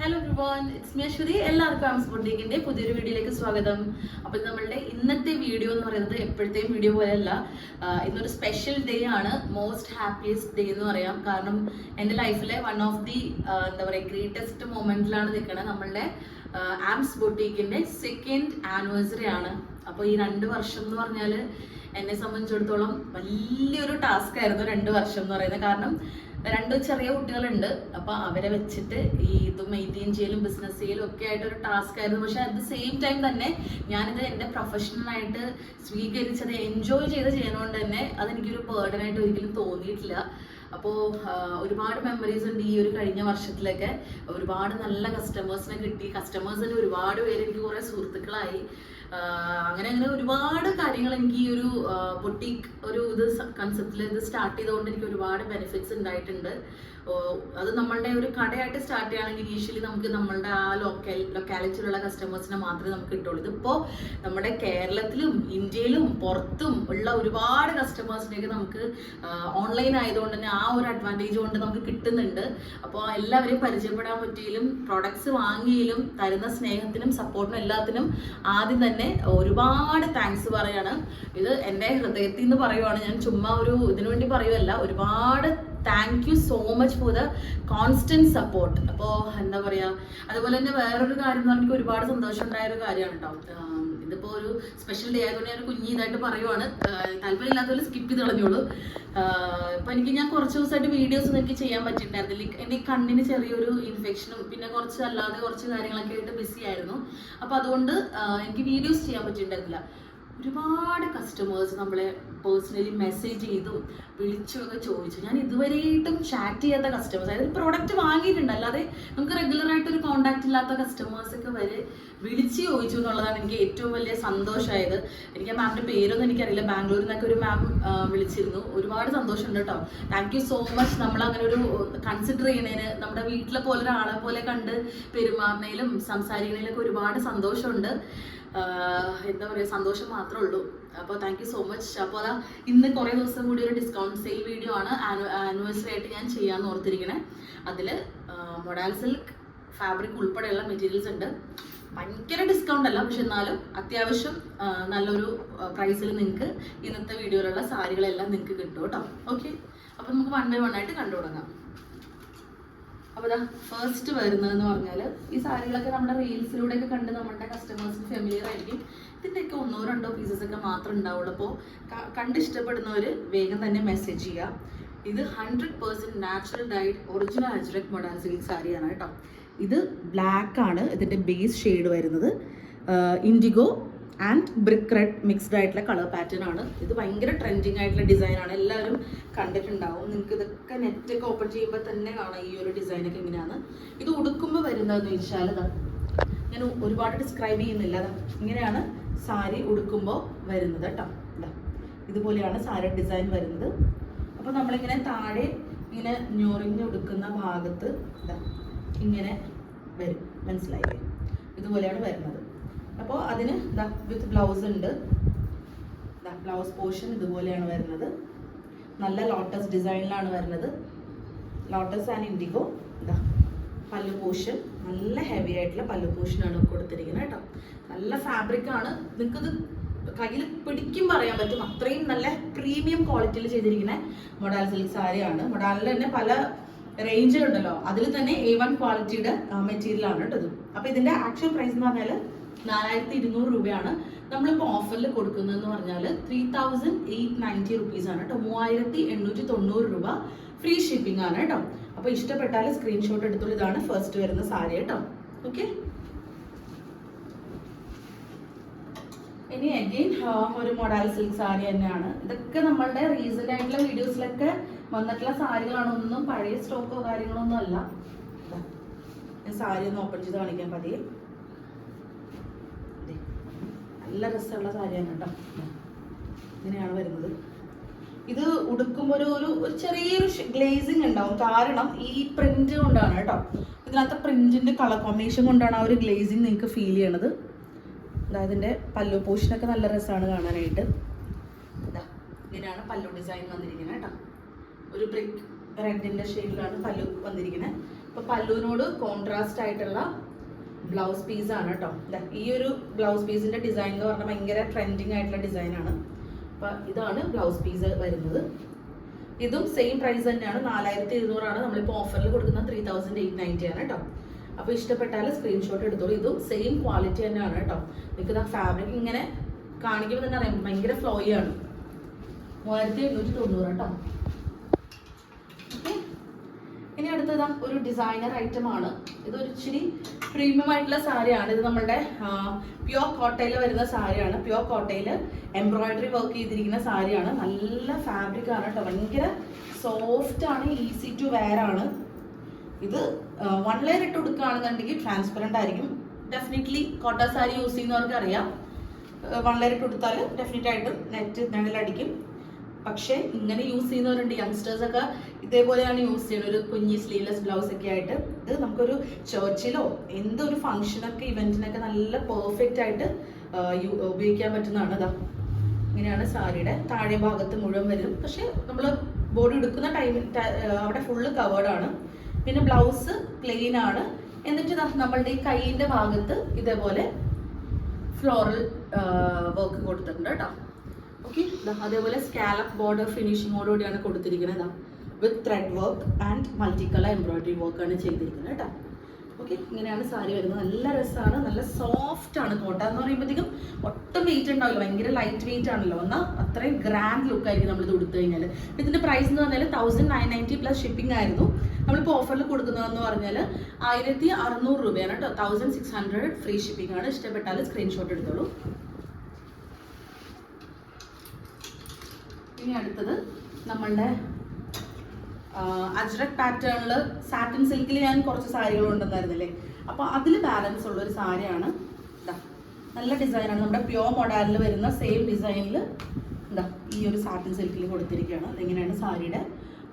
Hello everyone, it's me Ashwathy. എല്ലാവർക്കും ആംസ് ബൊട്ടീക്കിന്റെ പുതിയൊരു വീഡിയോയിലേക്ക് സ്വാഗതം. അപ്പോൾ നമ്മളുടെ ഇന്നത്തെ വീഡിയോ എന്ന് പറയുന്നത് എപ്പോഴത്തെയും വീഡിയോ പോലെയല്ല. ഇന്നൊരു സ്പെഷ്യൽ ഡേ ആണ്, മോസ്റ്റ് ഹാപ്പിയസ്റ്റ് ഡേ എന്ന് പറയാം. കാരണം എൻ്റെ ലൈഫിലെ വൺ ഓഫ് ദി എന്താ പറയുക ഗ്രേറ്റസ്റ്റ് മൊമെന്റിലാണ് നിൽക്കുന്നത്. നമ്മളുടെ ആംസ് ബൊട്ടീക്കിന്റെ 2nd ആനിവേഴ്സറി ആണ്. അപ്പോൾ ഈ 2 വർഷം എന്ന് പറഞ്ഞാൽ എന്നെ സംബന്ധിച്ചിടത്തോളം വലിയൊരു ടാസ്ക് ആയിരുന്നു 2 വർഷം എന്ന് പറയുന്നത്. കാരണം 2 ചെറിയ കുട്ടികളുണ്ട്. അപ്പൊ അവരെ വെച്ചിട്ട് ഈ ഇത് മെയിൻറ്റെയിൻ ചെയ്യലും ബിസിനസ് ചെയ്യലും ഒക്കെ ആയിട്ടൊരു ടാസ്ക് ആയിരുന്നു. പക്ഷെ അറ്റ് ദ സെയിം ടൈം തന്നെ ഞാനിത് എൻ്റെ പ്രൊഫഷണലായിട്ട് സ്വീകരിച്ചത് എൻജോയ് ചെയ്ത് ചെയ്യുന്നതുകൊണ്ട് തന്നെ അതെനിക്കൊരു ബേർഡനായിട്ട് ഒരിക്കലും തോന്നിയിട്ടില്ല. അപ്പോൾ ഒരുപാട് മെമ്മറീസ് ഉണ്ട് ഈ ഒരു കഴിഞ്ഞ വർഷത്തിലൊക്കെ. ഒരുപാട് നല്ല കസ്റ്റമേഴ്സിനെ കിട്ടി. കസ്റ്റമേഴ്സിന് ഒരുപാട് പേര് എനിക്ക് കുറേ സുഹൃത്തുക്കളായി. അങ്ങനെ ഒരുപാട് കാര്യങ്ങൾ എനിക്ക് ഈ ഒരു ബൊട്ടീക്ക് ഒരു ഇത് കൺസെപ്റ്റിൽ ഇത് സ്റ്റാർട്ട് ചെയ്തുകൊണ്ട് എനിക്ക് ഒരുപാട് ബെനിഫിറ്റ്സ് ഉണ്ടായിട്ടുണ്ട്. അത് നമ്മളുടെ ഒരു കടയായിട്ട് സ്റ്റാർട്ട് ചെയ്യുകയാണെങ്കിൽ ഇനീഷ്യലി നമുക്ക് നമ്മളുടെ ആ ലൊക്കാലിറ്റിയിലുള്ള കസ്റ്റമേഴ്സിനെ മാത്രമേ നമുക്ക് കിട്ടുള്ളൂ. ഇതിപ്പോൾ നമ്മുടെ കേരളത്തിലും ഇന്ത്യയിലും പുറത്തും ഉള്ള ഒരുപാട് കസ്റ്റമേഴ്സിനെയൊക്കെ നമുക്ക് ഓൺലൈൻ ആയതുകൊണ്ട് തന്നെ ആ ഒരു അഡ്വാൻറ്റേജ് കൊണ്ട് നമുക്ക് കിട്ടുന്നുണ്ട്. അപ്പോൾ എല്ലാവരെയും പരിചയപ്പെടാൻ പറ്റിയാലും പ്രൊഡക്ട്സ് വാങ്ങിയാലും തരുന്ന സ്നേഹത്തിനും സപ്പോർട്ടിനും എല്ലാത്തിനും ആദ്യം തന്നെ ഒരുപാട് താങ്ക്സ് പറയാണ്. ഇത് എൻ്റെ ഹൃദയത്തിൽ നിന്ന് പറയുവാണ്, ഞാൻ ചുമ്മാ ഒരു ഇതിനു വേണ്ടി പറയുമല്ല. ഒരുപാട് thank you so much for the constant support. അപ്പോൾ എന്താ പറയുക, അതുപോലെ തന്നെ വേറൊരു കാര്യം എന്ന് പറഞ്ഞാൽ ഒരുപാട് സന്തോഷം ഉണ്ടായ ഒരു കാര്യമാണ് കേട്ടോ. ഇതിപ്പോൾ ഒരു സ്പെഷ്യൽ ഡേ ആയതുകൊണ്ട് ഞാൻ കുഞ്ഞി ഇതായിട്ട് പറയുവാണ്. താല്പര്യമില്ലാത്തവരെ സ്കിപ്പ് ചെയ്ത് കളഞ്ഞോളൂ. ഇപ്പം ഞാൻ കുറച്ച് ദിവസമായിട്ട് വീഡിയോസ് ഒന്നും എനിക്ക് ചെയ്യാൻ പറ്റിയിട്ടുണ്ടായിരുന്നില്ല. എൻ്റെ കണ്ണിന് ചെറിയൊരു ഇൻഫെക്ഷനും പിന്നെ അല്ലാതെ കുറച്ച് കാര്യങ്ങളൊക്കെ ആയിട്ട് ബിസി ആയിരുന്നു. അപ്പോൾ അതുകൊണ്ട് എനിക്ക് വീഡിയോസ് ചെയ്യാൻ പറ്റിയിട്ടുണ്ടായിരുന്നില്ല. ഒരുപാട് കസ്റ്റമേഴ്സ് നമ്മളെ പേഴ്സണലി മെസ്സേജ് ചെയ്തും വിളിച്ചുമൊക്കെ ചോദിച്ചു. ഞാൻ ഇതുവരെയായിട്ടും ചാറ്റ് ചെയ്യാത്ത കസ്റ്റമേഴ്സ്, അതായത് പ്രോഡക്റ്റ് വാങ്ങിയിട്ടുണ്ട് അല്ലാതെ നമുക്ക് റെഗുലറായിട്ടൊരു കോൺടാക്റ്റ് ഇല്ലാത്ത കസ്റ്റമേഴ്സൊക്കെ വരെ വിളിച്ച് ചോദിച്ചു എന്നുള്ളതാണ് എനിക്ക് ഏറ്റവും വലിയ സന്തോഷമായത്. എനിക്ക് ആ മാമിൻ്റെ പേരൊന്നും എനിക്കറിയില്ല. ബാംഗ്ലൂരിൽ നിന്നൊക്കെ ഒരു മാം വിളിച്ചിരുന്നു. ഒരുപാട് സന്തോഷമുണ്ട് കേട്ടോ. Thank you so much. നമ്മളങ്ങനെ ഒരു കൺസിഡർ ചെയ്യണേന്, നമ്മുടെ വീട്ടിലെ പോലെ ഒരാളെ പോലെ കണ്ട് പെരുമാറുന്നതിലും സംസാരിക്കുന്നതിലൊക്കെ ഒരുപാട് സന്തോഷമുണ്ട്. എന്താ പറയുക, സന്തോഷം മാത്രമേ ഉള്ളൂ. അപ്പോൾ താങ്ക് യു സോ മച്ച്. അപ്പോൾ അതാ ഇന്ന് കുറേ ദിവസം കൂടി ഒരു ഡിസ്കൗണ്ട് സെയിൽ വീഡിയോ ആണ് ആനിവേഴ്സറി ആയിട്ട് ഞാൻ ചെയ്യാമെന്ന് ഓർത്തിരിക്കണേ. അതിൽ മൊഡാൽ സിൽക്ക് ഫാബ്രിക് ഉൾപ്പെടെയുള്ള മെറ്റീരിയൽസ് ഉണ്ട്. ഭയങ്കര ഡിസ്കൗണ്ട് അല്ല, പക്ഷെ എന്നാലും അത്യാവശ്യം നല്ലൊരു പ്രൈസിൽ നിങ്ങൾക്ക് ഇന്നത്തെ വീഡിയോയിലുള്ള സാരികളെല്ലാം നിങ്ങൾക്ക് കിട്ടും കേട്ടോ. ഓക്കെ, അപ്പോൾ നമുക്ക് 1 by 1 ആയിട്ട് കണ്ടു തുടങ്ങാം. അപ്പോൾ ഇതാ ഫസ്റ്റ് വരുന്നതെന്ന് പറഞ്ഞാൽ ഈ സാരികളൊക്കെ നമ്മുടെ റീൽസിലൂടെയൊക്കെ കണ്ട് നമ്മുടെ കസ്റ്റമേഴ്സിന് ഫെമിലിയർ ആയിരിക്കും. ഇതിൻ്റെയൊക്കെ 1-2 പീസസൊക്കെ മാത്രമേ ഉണ്ടാവുള്ളൂ. അപ്പോൾ കണ്ടിഷ്ടപ്പെടുന്നവർ വേഗം തന്നെ മെസ്സേജ് ചെയ്യുക. ഇത് 100% natural died original ajrak modal silk സാരിയാണ് കേട്ടോ. ഇത് ബ്ലാക്ക് ആണ് ഇതിൻ്റെ ബേസ് ഷെയ്ഡ് വരുന്നത്. IndiGo and brick red mixed ആയിട്ടുള്ള കളർ പാറ്റേൺ ആണ്. ഇത് ഭയങ്കര ട്രെൻഡിങ് ആയിട്ടുള്ള ഡിസൈനാണ്. എല്ലാവരും കണ്ടിട്ടുണ്ടാവും. നിങ്ങൾക്ക് ഇതൊക്കെ നെറ്റൊക്കെ ഓപ്പൺ ചെയ്യുമ്പോൾ തന്നെ കാണാം ഈ ഒരു ഡിസൈനൊക്കെ എങ്ങനെയാണ്. ഇത് ഉടുക്കുമ്പോൾ വരുന്നതെന്ന് വെച്ചാൽ ഞാൻ ഒരുപാട് ഡിസ്ക്രൈബ് ചെയ്യുന്നില്ല. ഇങ്ങനെയാണ് സാരി ഉടുക്കുമ്പോൾ വരുന്നത് കേട്ടോ. ഇതുപോലെയാണ് സാരി ഡിസൈൻ വരുന്നത്. അപ്പോൾ നമ്മളിങ്ങനെ താഴെ ഇങ്ങനെ ഞൊറിഞ്ഞ് ഉടുക്കുന്ന ഭാഗത്ത് ഇങ്ങനെ വരും, മനസ്സിലായില്ലേ? ഇതുപോലെയാണ് വരുന്നത്. അപ്പോൾ അതിന് വിത്ത് ബ്ലൗസ് ഉണ്ട്. ബ്ലൗസ് പോർഷൻ ഇതുപോലെയാണ് വരുന്നത്. നല്ല ലോട്ടസ് ഡിസൈനിലാണ് വരുന്നത്. Lotus and IndiGo. പല്ലു പോർഷൻ നല്ല ഹെവി ആയിട്ടുള്ള പല്ലു പോർഷനാണ് കൊടുത്തിരിക്കുന്നത് കേട്ടോ. നല്ല ഫാബ്രിക് ആണ്. നിങ്ങൾക്കത് കയ്യിൽ പിടിക്കും പറയാൻ പറ്റും, അത്രയും നല്ല പ്രീമിയം ക്വാളിറ്റിയിൽ ചെയ്തിരിക്കുന്ന മൊഡാൽ സിൽക്ക് സാരിയാണ്. മൊഡാലിൽ തന്നെ പല റേഞ്ചിലുണ്ടല്ലോ, അതിൽ തന്നെ A1 ക്വാളിറ്റിയുടെ മെറ്റീരിയൽ ആണ് കേട്ടോ ഇത്. അപ്പോൾ ഇതിൻ്റെ ആക്ച്വൽ പ്രൈസ് എന്ന് പറഞ്ഞാൽ 4200 രൂപയാണ്. നമ്മളിപ്പോൾ ഓഫറിൽ കൊടുക്കുന്നതെന്ന് പറഞ്ഞാൽ 3890 റുപ്പീസ് ആണ് കേട്ടോ. 3890 രൂപ ഫ്രീ ഷിപ്പിംഗ് ആണ് കേട്ടോ. അപ്പോൾ ഇഷ്ടപ്പെട്ടാൽ സ്ക്രീൻഷോട്ട് എടുത്തോളൂ. ഇതാണ് ഫസ്റ്റ് വരുന്ന സാരി കേട്ടോ. ഓക്കെ, ഇനി അഗെയിൻ ഒരു മൊഡാൽ സിൽക്ക് സാരി തന്നെയാണ്. ഇതൊക്കെ നമ്മളുടെ റീസെന്റ് ആയിട്ടുള്ള വീഡിയോസിലൊക്കെ വന്നിട്ടുള്ള സാരികളാണ്. ഒന്നും പഴയ സ്റ്റോക്കോ കാര്യങ്ങളോ ഒന്നും അല്ല. ഞാൻ സാരി ഒന്ന് ഓപ്പൺ ചെയ്ത് കാണിക്കാൻ പതിയെ. നല്ല രസമുള്ള സാരിയാണ് കേട്ടോ. ഇങ്ങനെയാണ് വരുന്നത്. ഇത് ഉടുക്കുമ്പോൾ ഒരു ചെറിയൊരു ഗ്ലേസിങ് ഉണ്ടാവും. കാരണം ഈ പ്രിന്റ് കൊണ്ടാണ് കേട്ടോ. ഇതിനകത്ത് പ്രിന്റിന്റെ കളർ കോമ്പിനേഷൻ കൊണ്ടാണ് ആ ഒരു ഗ്ലേസിങ് നിങ്ങൾക്ക് ഫീൽ ചെയ്യണത്. അതിൻ്റെ പല്ലു പോർഷനൊക്കെ നല്ല രസമാണ് കാണാനായിട്ട്. ഇങ്ങനെയാണ് പല്ലു ഡിസൈൻ വന്നിരിക്കുന്നത് കേട്ടോ. ഒരു ബ്രിക്ക് റെഡിൻ്റെ ഷെയ്ഡിലാണ് പല്ലു വന്നിരിക്കുന്നത്. അപ്പോൾ പല്ലുവിനോട് കോൺട്രാസ്റ്റ് ആയിട്ടുള്ള ബ്ലൗസ് പീസാണ് കേട്ടോ. ഈ ഒരു ബ്ലൗസ് പീസിൻ്റെ ഡിസൈൻ എന്ന് പറഞ്ഞാൽ ഭയങ്കര ട്രെൻഡിങ് ആയിട്ടുള്ള ഡിസൈനാണ്. അപ്പോൾ ഇതാണ് ബ്ലൗസ് പീസ് വരുന്നത്. ഇതും സെയിം പ്രൈസ് തന്നെയാണ്, 4200 നമ്മളിപ്പോൾ ഓഫറിൽ കൊടുക്കുന്ന 3890 ആണ് കേട്ടോ. അപ്പോൾ ഇഷ്ടപ്പെട്ടാൽ സ്ക്രീൻഷോട്ട് എടുത്തോളൂ. ഇതും സെയിം ക്വാളിറ്റി തന്നെയാണ് കേട്ടോ. നിങ്ങൾക്ക് ഫാബ്രിക് ഇങ്ങനെ കാണിക്കുമ്പോൾ തന്നെ അറിയാം, ഭയങ്കര ഫ്ലോയി ആണ്. 3890 കേട്ടോ. ഓക്കെ, ഇനി അടുത്തതാ ഒരു ഡിസൈനർ ഐറ്റം ആണ്. ഇതൊരു ഇച്ചിരി പ്രീമിയം ആയിട്ടുള്ള സാരിയാണ്. ഇത് നമ്മുടെ പ്യോർ കോട്ടയിൽ വരുന്ന സാരിയാണ്. പ്യോർ കോട്ടയിൽ എംബ്രോയിഡറി വർക്ക് ചെയ്തിരിക്കുന്ന സാരിയാണ്. നല്ല ഫാബ്രിക് ആണ് കേട്ടോ, ഭയങ്കര സോഫ്റ്റ് ആണ്, ഈസി ടു വെയർ ആണ്. ഇത് 1 ലെയർ ഇട്ട് കൊടുക്കുകയാണെന്നുണ്ടെങ്കിൽ ട്രാൻസ്പെറൻ്റ് ആയിരിക്കും. ഡെഫിനറ്റ്ലി കോട്ട സാരി യൂസ് ചെയ്യുന്നവർക്ക് അറിയാം, 1 ലെയർ ഇട്ട് കൊടുത്താൽ ഡെഫിനറ്റ് ആയിട്ടും നെറ്റ് നിഴലടിക്കും. പക്ഷേ ഇങ്ങനെ യൂസ് ചെയ്യുന്നവരുണ്ട്, യങ്സ്റ്റേഴ്സ് ഒക്കെ ഇതേപോലെയാണ് യൂസ് ചെയ്യുന്നത്, ഒരു കുഞ്ഞി സ്ലീവ്ലെസ് ബ്ലൗസ് ഒക്കെ ആയിട്ട്. ഇത് നമുക്കൊരു ചർച്ചിലോ എന്തൊരു ഫംഗ്ഷനൊക്കെ ഇവൻറ്റിനൊക്കെ നല്ല പെർഫെക്റ്റ് ആയിട്ട് ഉപയോഗിക്കാൻ പറ്റുന്നതാണ്. ഇതാ ഇങ്ങനെയാണ് സാരിയുടെ താഴെ ഭാഗത്ത് മുഴുവൻ വരും. പക്ഷെ നമ്മൾ ബോഡി എടുക്കുന്ന ടൈമിൽ അവിടെ ഫുള്ള് കവേർഡ് ആണ്. പിന്നെ ബ്ലൗസ് പ്ലെയിൻ ആണ്. എന്നിട്ട് നമ്മളുടെ ഈ കൈയിൻ്റെ ഭാഗത്ത് ഇതേപോലെ ഫ്ലോറൽ വർക്ക് കൊടുത്തിട്ടുണ്ട് കേട്ടോ. ഓക്കെ, അതേപോലെ സ്കാലപ്പ് ബോർഡർ ഫിനിഷിങ്ങോടുകൂടിയാണ് കൊടുത്തിരിക്കുന്നത്. വിത്ത് thread work and multi colour embroidery വർക്കാണ് ചെയ്തിരിക്കുന്നത് കേട്ടോ. ഓക്കെ, ഇങ്ങനെയാണ് സാരി വരുന്നത്. നല്ല രസമാണ്, നല്ല സോഫ്റ്റ് ആണ്. കോട്ട എന്ന് പറയുമ്പോഴത്തേക്കും ഒട്ടും വെയിറ്റ് ഉണ്ടാവില്ല, ഭയങ്കര ലൈറ്റ് വെയിറ്റ് ആണല്ലോ. എന്നാൽ അത്രയും ഗ്രാൻഡ് ലുക്ക് ആയിരിക്കും നമ്മളിത് കൊടുത്തു കഴിഞ്ഞാൽ. ഇതിൻ്റെ പ്രൈസ് എന്ന് പറഞ്ഞാൽ 1990 പ്ലസ് ഷിപ്പിംഗ് ആയിരുന്നു. നമ്മളിപ്പോൾ ഓഫറിൽ കൊടുക്കുന്നതെന്ന് പറഞ്ഞാൽ 1600 രൂപയാണ് കേട്ടോ. 1600 ഫ്രീ ഷിപ്പിംഗ് ആണ്. ഇഷ്ടപ്പെട്ടാൽ സ്ക്രീൻഷോട്ട് എടുത്തോളൂ. ഇനി അടുത്തത് നമ്മളുടെ അജ്രക് പാറ്റേണിൽ സാറ്റിൻ സിൽക്കിൽ ഞാൻ കുറച്ച് സാരികൾ ഉണ്ടെന്നായിരുന്നില്ലേ, അപ്പോൾ അതിൽ ബാലൻസ് ഉള്ളൊരു സാരിയാണ്. ഇതാ നല്ല ഡിസൈനാണ്. നമ്മുടെ പ്യോർ മോഡലിൽ വരുന്ന സെയിം ഡിസൈനിൽ ഇതാ ഈ ഒരു സാറ്റിൻ സിൽക്കിൽ കൊടുത്തിരിക്കുകയാണ്. അതെങ്ങനെയാണ് സാരിയുടെ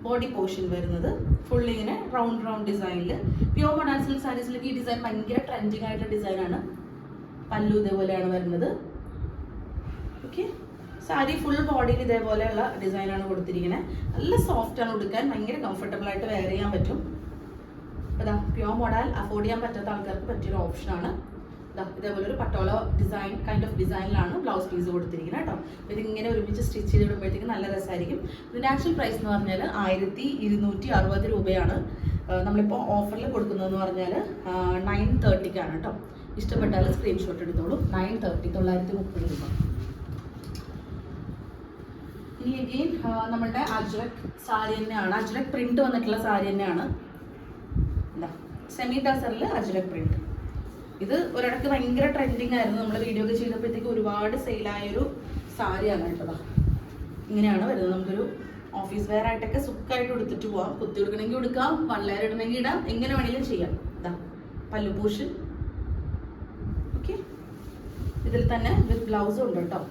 ബോഡി പോർഷൻ വരുന്നത്. ഫുള്ളി ഇങ്ങനെ റൗണ്ട് ഡിസൈനിൽ. പ്യോർ മോഡൽ സിൽക്ക് സാരീസിലേക്ക് ഈ ഡിസൈൻ ഭയങ്കര ട്രെൻഡിങ് ആയിട്ടുള്ള ഡിസൈനാണ്. പല്ലു ഇതേപോലെയാണ് വരുന്നത്. ഓക്കെ, സാരി ഫുൾ ബോഡിയിൽ ഇതേപോലെയുള്ള ഡിസൈനാണ് കൊടുത്തിരിക്കുന്നത്. നല്ല സോഫ്റ്റ് ആണ് ഉടുക്കാൻ, ഭയങ്കര കംഫർട്ടബിൾ ആയിട്ട് വെയർ ചെയ്യാൻ പറ്റും. ഇതാ പ്യോർ മോഡൽ അഫോർഡ് ചെയ്യാൻ പറ്റാത്ത ആൾക്കാർക്ക് പറ്റിയൊരു ഓപ്ഷനാണ്. ഇതേപോലെ ഒരു പട്ടോള ഡിസൈൻ കൈൻഡ് ഓഫ് ഡിസൈനിലാണ് ബ്ലൗസ് പീസ് കൊടുത്തിരിക്കുന്നത് കേട്ടോ. ഇതിങ്ങനെ ഒരുമിച്ച് സ്റ്റിച്ച് ചെയ്തിടുമ്പോഴത്തേക്ക് നല്ല രസമായിരിക്കും. ഇതിൻ്റെ ആക്ച്വൽ പ്രൈസ് എന്ന് പറഞ്ഞാൽ 1260 രൂപയാണ്. നമ്മളിപ്പോൾ ഓഫറിൽ കൊടുക്കുന്നതെന്ന് പറഞ്ഞാൽ 930 കേട്ടോ. ഇഷ്ടപ്പെട്ടാൽ സ്ക്രീൻഷോട്ട് എടുത്തോളൂ. 930 രൂപ. ഇനി അഗെയിൻ നമ്മളുടെ അജ്രക് സാരി തന്നെയാണ്. അജ്രക് പ്രിന്റ് വന്നിട്ടുള്ള സാരി തന്നെയാണ്. എന്താ സെമി ടസറിൽ അജ്രക് പ്രിന്റ്. ഇത് ഒരിടക്ക് ഭയങ്കര ട്രെൻഡിങ് ആയിരുന്നു. നമ്മൾ വീഡിയോ ഒക്കെ ചെയ്തപ്പോഴത്തേക്ക് ഒരുപാട് സെയിലായൊരു സാരിയാണ് കേട്ടോ. ഇങ്ങനെയാണ് വരുന്നത്. നമുക്കൊരു ഓഫീസ് വെയർ ആയിട്ടൊക്കെ സുഖമായിട്ട് എടുത്തിട്ട് പോവാം. കുത്തി കൊടുക്കണമെങ്കിൽ കൊടുക്കാം, 1 ലെയർ ഇടണമെങ്കിൽ ഇടാം, എങ്ങനെ വേണമെങ്കിലും ചെയ്യാം. ഇതാ പല്ലു പോർഷൻ. ഓക്കെ, ഇതിൽ തന്നെ വിത്ത് ബ്ലൗസും ഉണ്ട് കേട്ടോ.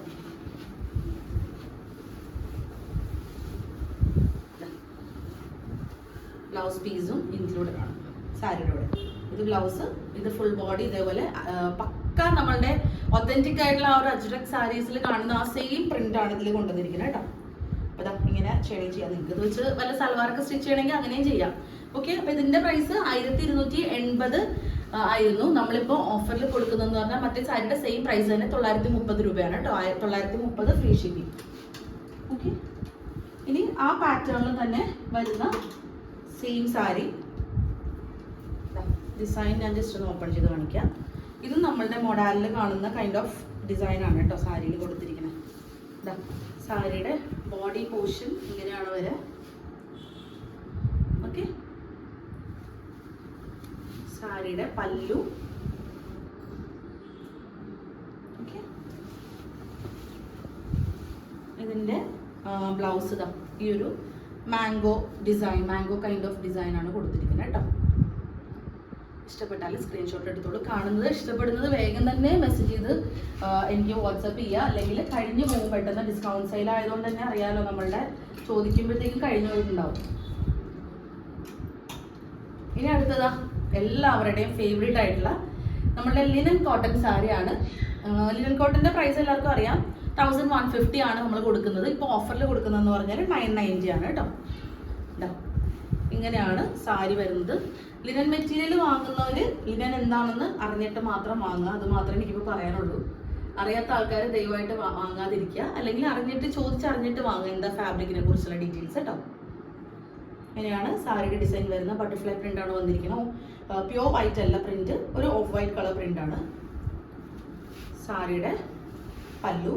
ബ്ലൗസ് പീസും ഇൻക്ലൂഡഡ് ആണ് സാരിയുടെ കൂടെ. ഇത് ബ്ലൗസ്, ഇത് ഫുൾ ബോഡി ഇതേപോലെ പക്ക നമ്മളുടെ ഒത്തന്റിക് ആയിട്ടുള്ള ആ ഒരു അജ്രക് സാരീസിൽ കാണുന്ന ആ സെയിം പ്രിന്റ് ആണ് ഇതിൽ കൊണ്ടുവന്നിരിക്കുന്നത് കേട്ടോ. അപ്പോൾ ഇതാ ഇങ്ങനെ ഷെയ്ഡ് ചെയ്യാം. നിങ്ങൾക്ക് ഇത് വെച്ച് വല്ല സൽവാർക്ക് സ്റ്റിച്ച് ചെയ്യണമെങ്കിൽ അങ്ങനെയും ചെയ്യാം. ഓക്കെ, അപ്പോൾ ഇതിൻ്റെ പ്രൈസ് 1280 ആയിരുന്നു. നമ്മളിപ്പോൾ ഓഫറിൽ കൊടുക്കുന്നതെന്ന് പറഞ്ഞാൽ മറ്റേ സാരിയുടെ സെയിം പ്രൈസ് തന്നെ 930 രൂപയാണ് കേട്ടോ. 930 ഫ്രീ ഷിപ്പിംഗ്. ഓക്കെ, ഇനി ആ പാറ്റേണിൽ തന്നെ വരുന്ന സെയിം സാരി ഡിസൈൻ ഞാൻ ജസ്റ്റ് ഒന്ന് ഓപ്പൺ ചെയ്ത് കാണിക്കാം. ഇത് നമ്മളുടെ മോഡലിൽ കാണുന്ന കൈൻഡ് ഓഫ് ഡിസൈനാണ് കേട്ടോ സാരിയിൽ കൊടുത്തിരിക്കുന്നത്. ഇതാ സാരിയുടെ ബോഡി പോർഷൻ ഇങ്ങനെയാണ് വരിക. ഓക്കെ, സാരിയുടെ പല്ലു. ഓക്കെ, ഇതിൻ്റെ ബ്ലൗസ് ഇതാ ഈ ഒരു mango design, mango kind of design ആണ് കൊടുത്തിരിക്കുന്നത് കേട്ടോ. ഇഷ്ടപ്പെട്ടാൽ സ്ക്രീൻഷോട്ട് എടുത്തോളൂ. കാണുന്നത് ഇഷ്ടപ്പെടുന്നത് വേഗം തന്നെ മെസ്സേജ് ചെയ്ത് എനിക്ക് വാട്സപ്പ് ചെയ്യുക, അല്ലെങ്കിൽ കഴിഞ്ഞു പോകും പെട്ടെന്ന്. ഡിസ്കൗണ്ട് സെയിൽ ആയതുകൊണ്ട് തന്നെ അറിയാലോ, നമ്മളുടെ ചോദിക്കുമ്പോഴത്തേക്കും കഴിഞ്ഞു പോയിട്ടുണ്ടാവും. ഇനി അടുത്തതാ എല്ലാവരുടെയും ഫേവറേറ്റ് ആയിട്ടുള്ള നമ്മളുടെ ലിനൻ കോട്ടൺ സാരിയാണ്. ലിനൻ കോട്ടൻ്റെ പ്രൈസ് എല്ലാവർക്കും അറിയാം, 1150 ആണ് നമ്മൾ കൊടുക്കുന്നത്. ഇപ്പോൾ ഓഫറിൽ കൊടുക്കുന്നതെന്ന് പറഞ്ഞാൽ 990 ആണ് കേട്ടോ. ഇങ്ങനെയാണ് സാരി വരുന്നത്. ലിനൻ മെറ്റീരിയൽ വാങ്ങുന്നവര് ലിനൻ എന്താണെന്ന് അറിഞ്ഞിട്ട് മാത്രം വാങ്ങുക. അത് മാത്രമേ എനിക്കിപ്പോൾ പറയാനുള്ളൂ. അറിയാത്ത ആൾക്കാർ ദയവായിട്ട് വാങ്ങാതിരിക്കുക, അല്ലെങ്കിൽ അറിഞ്ഞിട്ട് ചോദിച്ചറിഞ്ഞിട്ട് വാങ്ങുക എന്താ ഫാബ്രിക്കിനെ കുറിച്ചുള്ള ഡീറ്റെയിൽസ് കേട്ടോ. ഇങ്ങനെയാണ് സാരിയുടെ ഡിസൈൻ വരുന്നത്. ബട്ടർഫ്ലൈ പ്രിന്റ് ആണ് വന്നിരിക്കുന്നത്. പ്യോർ വൈറ്റ് അല്ല പ്രിന്റ്, ഒരു ഓഫ് വൈറ്റ് കളർ പ്രിന്റ് ആണ്. സാരിയുടെ പല്ലു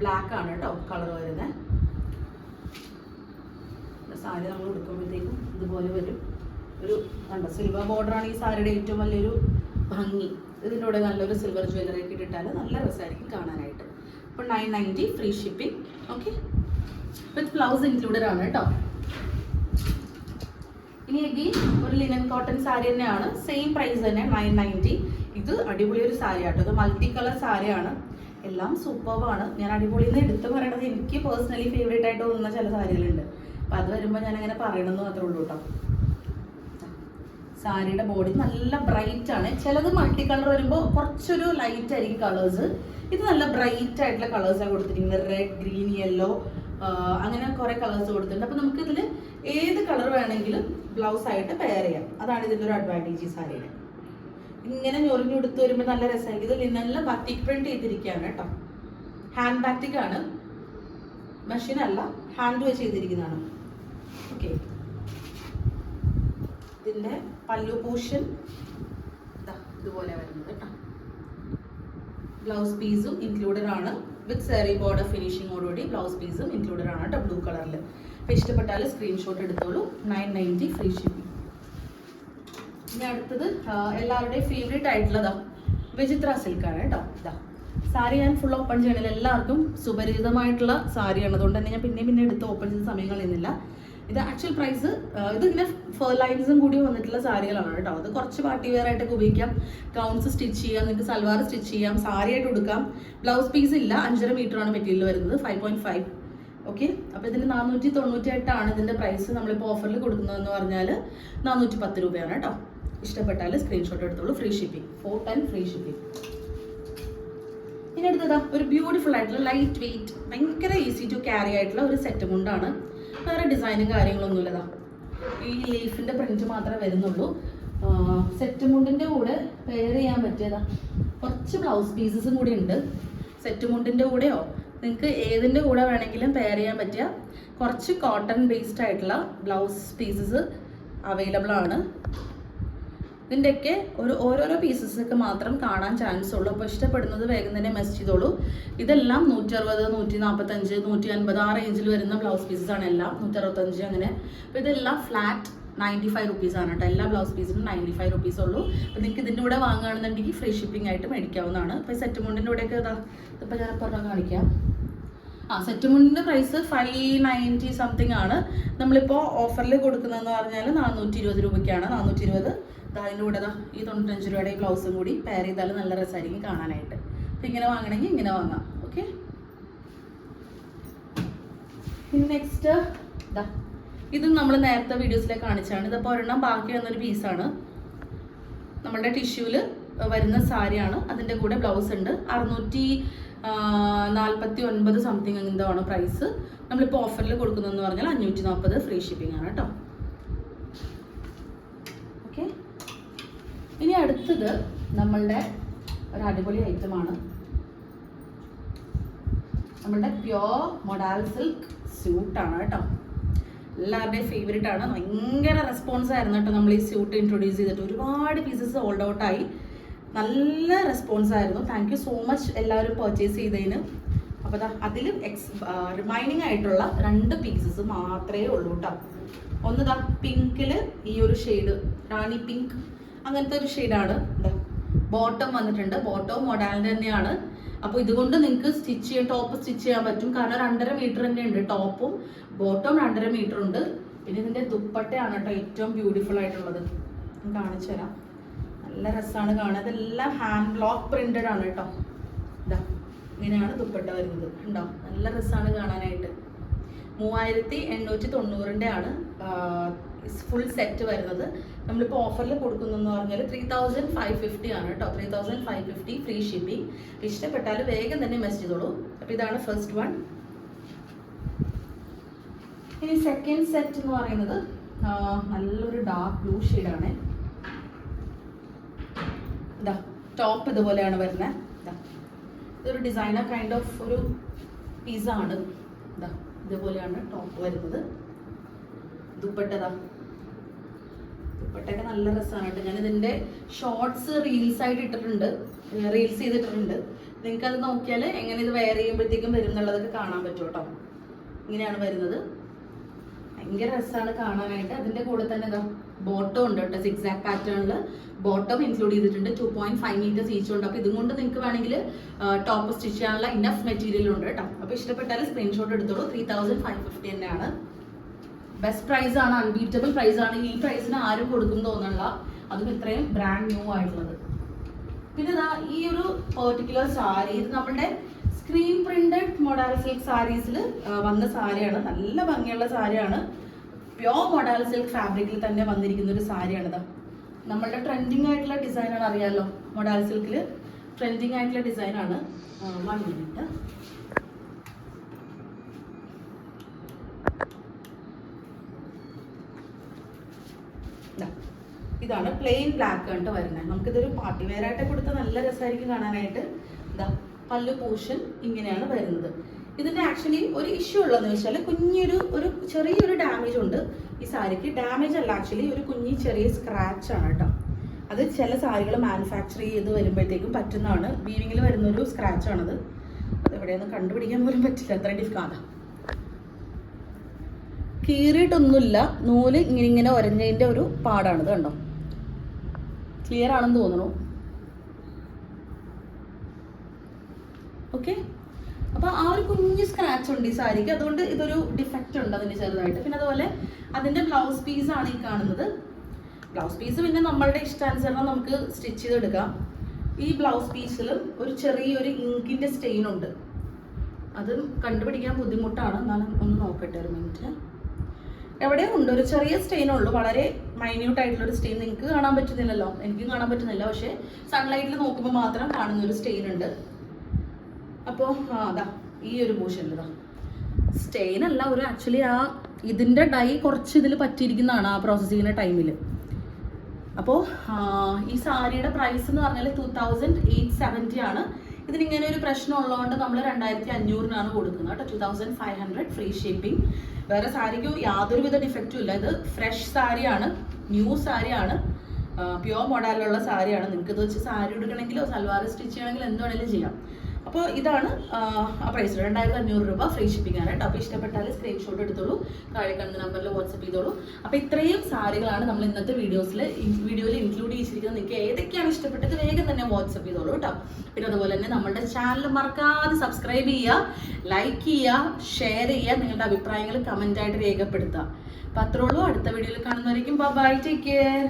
ബ്ലാക്ക് ആണ് കേട്ടോ കളർ വരുന്നത്. സാരി നമ്മൾ ഉടുക്കുമ്പോഴത്തേക്കും ഇതുപോലെ വരും. ഒരു കണ്ടോ സിൽവർ ബോർഡർ ആണ് ഈ സാരിയുടെ ഏറ്റവും വലിയൊരു ഭംഗി. ഇതിൻ്റെ കൂടെ നല്ലൊരു സിൽവർ ജ്വല്ലറി ഒക്കെ ഇട്ടിട്ടാൽ നല്ല രസമായിരിക്കും കാണാനായിട്ട്. അപ്പോൾ 990 free shipping. Okay, with blouse included ആണ് കേട്ടോ. ഇനി എഗെയിൻ ഒരു ലിനൻ കോട്ടൺ സാരി തന്നെയാണ്, സെയിം പ്രൈസ് തന്നെ 990. ഇത് അടിപൊളി ഒരു സാരി ആട്ടോ. ഇത് മൾട്ടി കളർ സാരിയാണ്, എല്ലാം സൂപ്പർബാണ്. ഞാൻ അടിപൊളി എന്ന് എടുത്ത് പറയണത് എനിക്ക് പേഴ്സണലി ഫേവറേറ്റ് ആയിട്ട് തോന്നുന്ന ചില സാരികളുണ്ട്. അപ്പം അത് വരുമ്പോൾ ഞാൻ അങ്ങനെ പറയണമെന്ന് മാത്രമേ ഉള്ളൂ കേട്ടോ. സാരിയുടെ ബോഡി നല്ല ബ്രൈറ്റ് ആണ്. ചിലത് മൾട്ടി കളർ വരുമ്പോൾ കുറച്ചൊരു ലൈറ്റ് ആയിരിക്കും കളേഴ്സ്. ഇത് നല്ല ബ്രൈറ്റ് ആയിട്ടുള്ള കളേഴ്സാണ് കൊടുത്തിരിക്കുന്നത്. റെഡ്, ഗ്രീൻ, യെല്ലോ, അങ്ങനെ കുറേ കളേഴ്സ് കൊടുത്തിട്ടുണ്ട്. അപ്പോൾ നമുക്ക് ഇതിൽ ഏത് കളർ വേണമെങ്കിലും ബ്ലൗസ് ആയിട്ട് പെയർ ചെയ്യാം. അതാണ് ഇതിൻ്റെ ഒരു അഡ്വാൻറ്റേജ് ഈ സാരിയുടെ. ഇങ്ങനെ ഞൊറിഞ്ഞെടുത്ത് വരുമ്പോൾ നല്ല രസമായിരിക്കും. ഇത് ലിനനിൽ ബാറ്റിക് പ്രിന്റ് ചെയ്തിരിക്കുകയാണ് കേട്ടോ. ഹാൻഡ് ബാറ്റിക് ആണ്, മെഷീൻ അല്ല, ഹാൻഡ് വെച്ച് ചെയ്തിരിക്കുന്നതാണ്. ഓക്കെ, ഇതിൻ്റെ പല്ലു പോർഷൻ ഇതുപോലെ വരുന്നത് കേട്ടോ. ബ്ലൗസ് പീസും ഇൻക്ലൂഡഡ് ആണ്, വിത്ത് സാരി ബോർഡർ ഫിനിഷിങ്ങോടുകൂടി ബ്ലൗസ് പീസും ഇൻക്ലൂഡഡ് ആണ് കേട്ടോ, ബ്ലൂ കളറിൽ. അപ്പോൾ ഇഷ്ടപ്പെട്ടാൽ സ്ക്രീൻഷോട്ട് എടുത്തോളൂ. 990 ഫ്രീ ഷിപ്പിംഗ്. ഇനി അടുത്തത് എല്ലാവരുടെയും ഫേവറേറ്റ് ആയിട്ടുള്ളതാ വിചിത്ര സിൽക്കാണ് കേട്ടോ. ഇതാ സാരി ഞാൻ ഫുൾ ഓപ്പൺ ചെയ്യണില്ല, എല്ലാവർക്കും സുപരിചിതമായിട്ടുള്ള സാരിയാണ്. അതുകൊണ്ട് തന്നെ ഞാൻ പിന്നെ എടുത്ത് ഓപ്പൺ ചെയ്ത സമയം കളയുന്നില്ല. ഇത് ആക്ച്വൽ പ്രൈസ്, ഇതിങ്ങനെ ഫർ ലൈൻസും കൂടി വന്നിട്ടുള്ള സാരികളാണ് കേട്ടോ. അത് കുറച്ച് പാർട്ടി വെയർ ആയിട്ടൊക്കെ ഉപയോഗിക്കാം. ഗൗൺസ് സ്റ്റിച്ച് ചെയ്യാം, നിങ്ങൾക്ക് സൽവാർ സ്റ്റിച്ച് ചെയ്യാം, സാരി ആയിട്ട് കൊടുക്കാം. ബ്ലൗസ് പീസ് ഇല്ല, 5.5 മീറ്ററാണ് മെറ്റീരിയൽ വരുന്നത്, 5.5. ഓക്കെ, അപ്പോൾ ഇതിന് 498 ഇതിൻ്റെ പ്രൈസ്. നമ്മളിപ്പോൾ ഓഫറിൽ കൊടുക്കുന്നതെന്ന് പറഞ്ഞാൽ 410 രൂപയാണ് കേട്ടോ. ഇഷ്ടപ്പെട്ടാൽ സ്ക്രീൻഷോട്ട് എടുത്തോളൂ. Free shipping, 410 free shipping. ഇനി അടുത്തതാ ഒരു ബ്യൂട്ടിഫുൾ ആയിട്ടുള്ള ലൈറ്റ് വെയിറ്റ്, ഭയങ്കര ഈസി ടു ക്യാരി ആയിട്ടുള്ള ഒരു സെറ്റ് മുണ്ടാണ്. വേറെ ഡിസൈനും കാര്യങ്ങളൊന്നുമില്ലതാ, ഈ ലീഫിൻ്റെ പ്രിന്റ് മാത്രമേ വരുന്നുള്ളൂ. സെറ്റ് മുണ്ടിൻ്റെ കൂടെ പെയർ ചെയ്യാൻ പറ്റിയതാ കുറച്ച് ബ്ലൗസ് പീസസും കൂടി ഉണ്ട്. സെറ്റ് മുണ്ടിൻ്റെ കൂടെയോ നിങ്ങൾക്ക് ഏതിൻ്റെ കൂടെ വേണമെങ്കിലും പെയർ ചെയ്യാൻ പറ്റിയ കുറച്ച് കോട്ടൺ ബേസ്ഡ് ആയിട്ടുള്ള ബ്ലൗസ് പീസസ് അവൈലബിൾ ആണ്. ഇതിൻ്റെയൊക്കെ ഓരോരോ പീസസൊക്കെ മാത്രം കാണാൻ ചാൻസ് ഉള്ളൂ. അപ്പോൾ ഇഷ്ടപ്പെടുന്നത് വേഗം തന്നെ മെസ്സേജ് ചെയ്തോളൂ. ഇതെല്ലാം 160, 145, 150 ആ റേഞ്ചിൽ വരുന്ന ബ്ലൗസ് പീസസ് ആണ് എല്ലാം. 165 അങ്ങനെ. അപ്പോൾ ഇതെല്ലാം ഫ്ലാറ്റ് 95 റുപ്പീസാണ് കേട്ടോ. എല്ലാ ബ്ലൗസ് പീസിനും 95 റുപ്പീസ് ഉള്ളൂ. അപ്പോൾ നിങ്ങൾക്ക് ഇതിൻ്റെ കൂടെ വാങ്ങുകയാണെന്നുണ്ടെങ്കിൽ ഫ്രീ ഷിപ്പിംഗ് ആയിട്ട് മേടിക്കാവുന്നതാണ്. ഇപ്പോൾ സെറ്റ് മുണ്ടിൻ്റെ കൂടെയൊക്കെ ഇതിപ്പോൾ ഞാൻ പറഞ്ഞാൽ കാണിക്കാം. സെറ്റ് മുണ്ടിൻ്റെ പ്രൈസ് 590 സംതിങ് ആണ്. നമ്മളിപ്പോൾ ഓഫറിൽ കൊടുക്കുന്നതെന്ന് പറഞ്ഞാൽ 420 രൂപയ്ക്കാണ്. 420. അതിൻ്റെ കൂടെ ഈ 95 രൂപയുടെ ഈ ബ്ലൗസും കൂടി പെയർ ചെയ്താൽ നല്ല രസമായിരിക്കും കാണാനായിട്ട്. അപ്പോൾ ഇങ്ങനെ വാങ്ങണമെങ്കിൽ ഇങ്ങനെ വാങ്ങാം. ഓക്കെ, പിന്നെ നെക്സ്റ്റ് ഇതും നമ്മൾ നേരത്തെ വീഡിയോസിലേക്ക് കാണിച്ചാണ്. ഇതിപ്പോൾ ഒരെണ്ണം ബാക്കി വന്നൊരു പീസാണ്. നമ്മളുടെ ടിഷ്യൂവിൽ വരുന്ന സാരിയാണ്. അതിൻ്റെ കൂടെ ബ്ലൗസ് ഉണ്ട്. 649 സംതിങ് എന്താണ് പ്രൈസ്. നമ്മളിപ്പോൾ ഓഫറിൽ കൊടുക്കുന്നതെന്ന് പറഞ്ഞാൽ 540 ഫ്രീ ഷിപ്പിംഗ് ആണ് കേട്ടോ. ഓക്കെ, ഇനി അടുത്തത് നമ്മളുടെ ഒരു അടിപൊളി ഐറ്റമാണ്. നമ്മളുടെ പ്യോർ മൊഡാൽ സിൽക്ക് സ്യൂട്ടാണ് കേട്ടോ. എല്ലാവരുടെയും ഫേവറേറ്റ് ആണ്. ഭയങ്കര റെസ്പോൺസ് ആയിരുന്നു കേട്ടോ. നമ്മൾ ഈ സ്യൂട്ട് ഇൻട്രൊഡ്യൂസ് ചെയ്തിട്ട് ഒരുപാട് പീസസ് സോൾഡ് ഔട്ടായി. നല്ല റെസ്പോൺസ് ആയിരുന്നു. താങ്ക് യു സോ മച്ച് എല്ലാവരും പർച്ചേസ് ചെയ്തതിന്. അപ്പോൾ അതിൽ റിമൈനിങ് ആയിട്ടുള്ള 2 പീസസ് മാത്രമേ ഉള്ളൂ കേട്ടോ. ഒന്ന് പിങ്കിൽ ഈ ഒരു ഷെയ്ഡ്, റാണി പിങ്ക് അങ്ങനത്തെ ഒരു ഷെയ്ഡാണ്. ബോട്ടം വന്നിട്ടുണ്ട്. ബോട്ടവും മൊഡാലിൻ്റെ തന്നെയാണ്. അപ്പോൾ ഇതുകൊണ്ട് നിങ്ങൾക്ക് സ്റ്റിച്ച് ചെയ്യാൻ, ടോപ്പ് സ്റ്റിച്ച് ചെയ്യാൻ പറ്റും. കാരണം 2.5 മീറ്റർ തന്നെ ഉണ്ട് ടോപ്പും, ബോട്ടവും 2.5 മീറ്റർ ഉണ്ട്. പിന്നെ ഇതിൻ്റെ ദുപ്പട്ടയാണ് കേട്ടോ ഏറ്റവും ബ്യൂട്ടിഫുൾ ആയിട്ടുള്ളത്. ഞാൻ കാണിച്ചു തരാം. നല്ല രസമാണ് കാണാൻ. ഇതെല്ലാം ഹാൻഡ് ബ്ലോക്ക് പ്രിന്റഡ് ആണ് കേട്ടോ. ഇങ്ങനെയാണ് ദുപ്പട്ട വരുന്നത്. ഉണ്ടോ, നല്ല രസമാണ് കാണാനായിട്ട്. 3890 ആണ് ഫുൾ സെറ്റ് വരുന്നത്. നമ്മളിപ്പോൾ ഓഫറിൽ കൊടുക്കുന്നതെന്ന് പറഞ്ഞാൽ 3550 ആണ് കേട്ടോ. 3550 ഫ്രീ ഷിപ്പിംഗ്. ഇഷ്ടപ്പെട്ടാൽ വേഗം തന്നെ മെസ്സേജ് ചെയ്തോളൂ. അപ്പോൾ ഇതാണ് ഫസ്റ്റ് വൺ. ഇനി സെക്കൻഡ് സെറ്റ് എന്ന് പറയുന്നത് നല്ലൊരു ഡാർക്ക് ബ്ലൂ ഷെയ്ഡാണ്. ഇതാ ടോപ്പ് ഇതുപോലെയാണ് വരുന്നത്. ഇതാ ഇതൊരു ഡിസൈനർ കൈൻഡ് ഓഫ് ഒരു പീസാണ്. ഇതാ ഇതുപോലെയാണ് ടോപ്പ് വരുന്നത്. ദുപ്പട്ടതാ, ദുപ്പട്ടയൊക്കെ നല്ല രസമാണ് കേട്ടോ. ഞാൻ ഇതിൻ്റെ ഷോർട്സ് റീൽസ് ആയിട്ട് ഇട്ടിട്ടുണ്ട്, റീൽസ് ചെയ്തിട്ടുണ്ട്. നിങ്ങൾക്ക് അത് നോക്കിയാൽ എങ്ങനെ ഇത് വെയർ ചെയ്യുമ്പോഴത്തേക്കും വരും എന്നുള്ളതൊക്കെ കാണാൻ പറ്റും കേട്ടോ. ഇങ്ങനെയാണ് വരുന്നത്. ഭയങ്കര രസമാണ് കാണാനായിട്ട്. അതിൻ്റെ കൂടെ തന്നെ ഇതാ ബോട്ടം ഉണ്ട് കേട്ടോ. സിക്സാക് പാറ്റേണിൽ ബോട്ടം ഇൻക്ലൂഡ് ചെയ്തിട്ടുണ്ട്. 2.5 മീറ്റേഴ്സ് ഈച്ച് ഉണ്ട്. അപ്പോൾ ഇതും കൊണ്ട് നിങ്ങൾക്ക് വേണമെങ്കിൽ ടോപ്പ് സ്റ്റിച്ച് ചെയ്യാനുള്ള ഇനഫ് മെറ്റീരിയൽ ഉണ്ട് കേട്ടോ. അപ്പോൾ ഇഷ്ടപ്പെട്ടാൽ സ്ക്രീൻഷോട്ട് എടുത്തോളൂ. 3550 തന്നെയാണ്. ബെസ്റ്റ് പ്രൈസ് ആണ്, അൺബീറ്റബിൾ പ്രൈസ് ആണ്. ഈ പ്രൈസിന് ആരും കൊടുക്കും തോന്നുന്നില്ല, അതും ഇത്രയും ബ്രാൻഡ് ന്യൂ ആയിട്ടുള്ളത്. പിന്നെ ഇതാ ഈ ഒരു പെർട്ടിക്കുലർ സാരി, ഇത് നമ്മുടെ സ്ക്രീൻ പ്രിന്റഡ് മൊഡാൽ സിൽക്ക് സാരീസിൽ വന്ന സാരിയാണ്. നല്ല ഭംഗിയുള്ള സാരിയാണ്. പ്യോർ മൊഡാൽ സിൽക്ക് ഫാബ്രിക്കിൽ തന്നെ വന്നിരിക്കുന്ന ഒരു സാരിയാണിത്. നമ്മളുടെ ട്രെൻഡിങ് ആയിട്ടുള്ള ഡിസൈനാണ്, അറിയാലോ. മൊഡാൽ സിൽക്കിൽ ട്രെൻഡിങ് ആയിട്ടുള്ള ഡിസൈനാണ്. 1 മിനിറ്റ്. ഇതാണ് പ്ലെയിൻ ബ്ലാക്ക് കണ്ടിട്ട് വരുന്നത്. നമുക്കിതൊരു പാർട്ടി വെയർ ആയിട്ട് കൊടുത്താൽ നല്ല രസമായിരിക്കും കാണാനായിട്ട്. ഇതാ പല്ലു പോർഷൻ ഇങ്ങനെയാണ് വരുന്നത്. ഇതിൻ്റെ ആക്ച്വലി ഒരു ഇഷ്യൂ ഉള്ളതെന്ന് വെച്ചാൽ ഒരു ചെറിയൊരു ഡാമേജ് ഉണ്ട് ഈ സാരിക്ക്. ഡാമേജ് അല്ല, ആക്ച്വലി ഒരു ചെറിയ സ്ക്രാച്ച് ആണ് കേട്ടോ. അത് ചില സാരികൾ മാനുഫാക്ചർ ചെയ്ത് വരുമ്പോഴത്തേക്കും പറ്റുന്നതാണ്. വീവിങ്ങിൽ വരുന്നൊരു സ്ക്രാച്ച് ആണത്. അത് എവിടെയൊന്നും കണ്ടുപിടിക്കാൻ പോലും പറ്റില്ല, അത്ര ഡിഫിക്കൽട്ടാണ്. കീറിയിട്ടൊന്നുമില്ല, നൂല് ഇങ്ങനെ ഒരഞ്ഞതിൻ്റെ ഒരു പാടാണിത്, കണ്ടോ. ക്ലിയർ ആണെന്ന് തോന്നുന്നു. ഓക്കെ, അപ്പോൾ ആ ഒരു കുഞ്ഞ് സ്ക്രാച്ച് ഉണ്ട് ഈ സാരിക്ക്, അതുകൊണ്ട് ഇതൊരു ഡിഫക്റ്റ് ഉണ്ട് അതിന് ചെറുതായിട്ട്. പിന്നെ അതുപോലെ അതിൻ്റെ ബ്ലൗസ് പീസാണ് ഈ കാണുന്നത്. ബ്ലൗസ് പീസ് പിന്നെ നമ്മളുടെ ഇഷ്ടാനുസരണം നമുക്ക് സ്റ്റിച്ച് ചെയ്തെടുക്കാം. ഈ ബ്ലൗസ് പീസിലും ഒരു ചെറിയൊരു ഇങ്കിൻ്റെ സ്റ്റെയിൻ ഉണ്ട്. അത് കണ്ടുപിടിക്കാൻ ബുദ്ധിമുട്ടാണ്. എന്നാലും ഒന്ന് നോക്കട്ടെ, ഒരു മിനിറ്റ്. എവിടെയോ ഉണ്ട്, ഒരു ചെറിയ സ്റ്റെയിൻ ഉള്ളൂ, വളരെ മൈന്യൂട്ട് ആയിട്ടുള്ളൊരു സ്റ്റെയിൻ. നിങ്ങൾക്ക് കാണാൻ പറ്റുന്നില്ലല്ലോ, എനിക്കും കാണാൻ പറ്റുന്നില്ല, പക്ഷേ സൺലൈറ്റിൽ നോക്കുമ്പോൾ മാത്രം കാണുന്നൊരു സ്റ്റെയിൻ ഉണ്ട്. അപ്പോൾ അതാ ഈ ഒരു പോർഷനിൽ ഇതാ സ്റ്റെയിൻ അല്ല, ഒരു ആക്ച്വലി ഇതിൻ്റെ ഡൈ കുറച്ച് ഇതിൽ പറ്റിയിരിക്കുന്നതാണ് ആ പ്രോസസ്സിങ്ങിൻ്റെ ടൈമിൽ. അപ്പോൾ ഈ സാരിയുടെ പ്രൈസ് എന്ന് പറഞ്ഞാൽ 2870 ആണ്. ഇതിനിങ്ങനെ ഒരു പ്രശ്നം ഉള്ളതുകൊണ്ട് നമ്മൾ 2500 കൊടുക്കുന്നത് കേട്ടോ. 2500 ഫ്രീ ഷിപ്പിംഗ്. വേറെ സാരിക്ക് യാതൊരുവിധ ഡിഫക്റ്റും ഇല്ല. ഇത് ഫ്രഷ് സാരിയാണ്, ന്യൂ സാരിയാണ്, പ്യുവർ മോഡലിലുള്ള സാരിയാണ്. നിങ്ങൾക്ക് ഇത് വെച്ച് സാരി എടുക്കണമെങ്കിലോ സൽവാർ സ്റ്റിച്ച് ചെയ്യണമെങ്കിലോ എന്ത് വേണമെങ്കിലും ചെയ്യാം. അപ്പോൾ ഇതാണ് ആ പ്രൈസ്, 2500 രൂപ ഫ്രീ ഷിപ്പിംഗ് ആണ് കേട്ടോ. അപ്പോൾ ഇഷ്ടപ്പെട്ടാൽ സ്ക്രീൻഷോട്ട് എടുത്തോളൂ, താഴെ കാണുന്ന നമ്പറിൽ വാട്സപ്പ് ചെയ്തോളൂ. അപ്പോൾ ഇത്രയും സാരികളാണ് നമ്മൾ ഇന്നത്തെ വീഡിയോയിൽ ഇൻക്ലൂഡ് ചെയ്തിരിക്കുന്നത്. നിങ്ങൾക്ക് ഏതൊക്കെയാണ് ഇഷ്ടപ്പെട്ടത് വേഗം തന്നെ വാട്സപ്പ് ചെയ്തോളൂ കേട്ടോ. പിന്നെ അതുപോലെ തന്നെ നമ്മുടെ ചാനൽ മറക്കാതെ സബ്സ്ക്രൈബ് ചെയ്യുക, ലൈക്ക് ചെയ്യുക, ഷെയർ ചെയ്യുക, നിങ്ങളുടെ അഭിപ്രായങ്ങൾ കമൻ്റായിട്ട് രേഖപ്പെടുത്തുക. അപ്പോൾ അത്രേ ഉള്ളൂ. അടുത്ത വീഡിയോയിൽ കാണുന്നവരേക്കും ബൈ, ടേക്ക് കെയർ.